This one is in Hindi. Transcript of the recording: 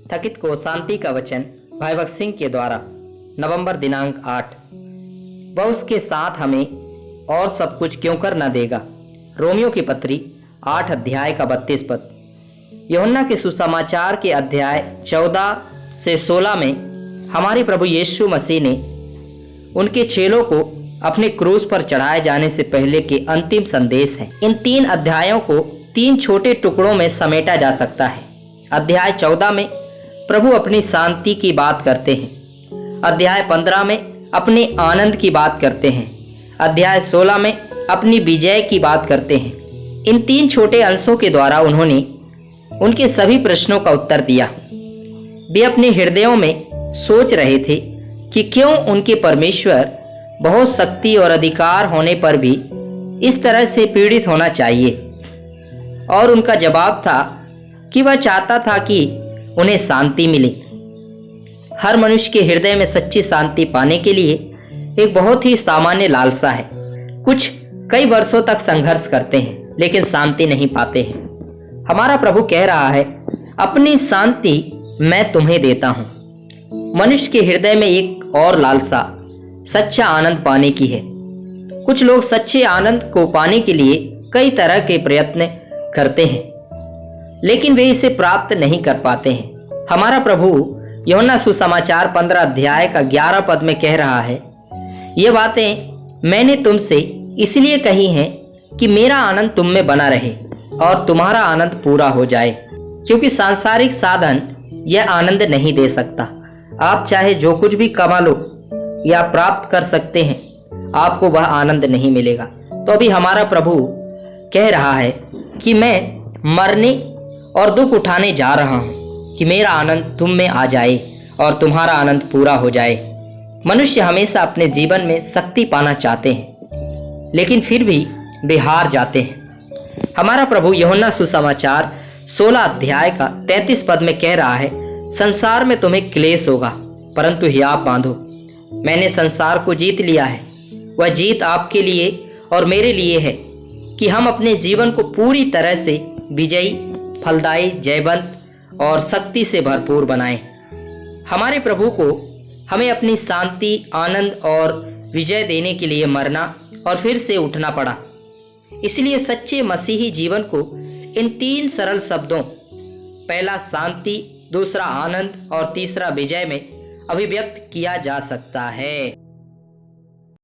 थकित को शांति का वचन भाई भगत सिंह के द्वारा नवंबर दिनांक 8। वह उसके साथ हमें और सब कुछ क्यों कर न देगा। रोमियो की पत्री 8 अध्याय का 32 पद। यूहन्ना के सुसमाचार के अध्याय 14 से 16 में हमारे प्रभु यीशु मसीह ने उनके चेलों को अपने क्रूस पर चढ़ाए जाने से पहले के अंतिम संदेश हैं। इन 3 अध्यायों को 3 छोटे टुकड़ों में समेटा जा सकता है। अध्याय 14 में प्रभु अपनी शांति की बात करते हैं। अध्याय 15 में अपने आनंद की बात करते हैं। अध्याय 16 में अपनी विजय की बात करते हैं। इन 3 छोटे अंशों के द्वारा उन्होंने उनके सभी प्रश्नों का उत्तर दिया। वे अपने हृदयों में सोच रहे थे कि क्यों उनके परमेश्वर बहुत शक्ति और अधिकार होने पर भी इस तरह से पीड़ित होना चाहिए, और उनका जवाब था कि वह चाहता था कि उन्हें शांति मिले। हर मनुष्य के हृदय में सच्ची शांति पाने के लिए एक बहुत ही सामान्य लालसा है। कुछ कई वर्षों तक संघर्ष करते हैं लेकिन शांति नहीं पाते हैं। हमारा प्रभु कह रहा है, अपनी शांति मैं तुम्हें देता हूं। मनुष्य के हृदय में एक और लालसा सच्चा आनंद पाने की है। कुछ लोग सच्चे आनंद को पाने के लिए कई तरह के प्रयत्न करते हैं लेकिन वे इसे प्राप्त नहीं कर पाते हैं। हमारा प्रभु यूहन्ना सुसमाचार 15 अध्याय का 11 पद में कह रहा है, ये बातें मैंने तुमसे इसलिए कही हैं कि मेरा आनंद तुम में बना रहे और तुम्हारा आनंद पूरा हो जाए, क्योंकि सांसारिक साधन यह आनंद नहीं दे सकता। आप चाहे जो कुछ भी कमा लो या प्राप्त कर सकते हैं, आपको वह आनंद नहीं मिलेगा। तो अभी हमारा प्रभु कह रहा है कि मैं मरने और दुख उठाने जा रहा हूं कि मेरा आनंद तुम में आ जाए और तुम्हारा आनंद पूरा हो जाए। मनुष्य हमेशा अपने जीवन में शक्ति पाना चाहते हैं लेकिन फिर भी वे हार जाते हैं। हमारा प्रभु यूहन्ना सुसमाचार 16 अध्याय का 33 पद में कह रहा है, संसार में तुम्हें क्लेश होगा परंतु हियाव बांधो, मैंने संसार को जीत लिया है। वह जीत आपके लिए और मेरे लिए है कि हम अपने जीवन को पूरी तरह से विजयी, फलदायी, जयवंत और शक्ति से भरपूर बनाएं। हमारे प्रभु को हमें अपनी शांति, आनंद और विजय देने के लिए मरना और फिर से उठना पड़ा। इसलिए सच्चे मसीही जीवन को इन 3 सरल शब्दों, पहला शांति, दूसरा आनंद और तीसरा विजय में अभिव्यक्त किया जा सकता है।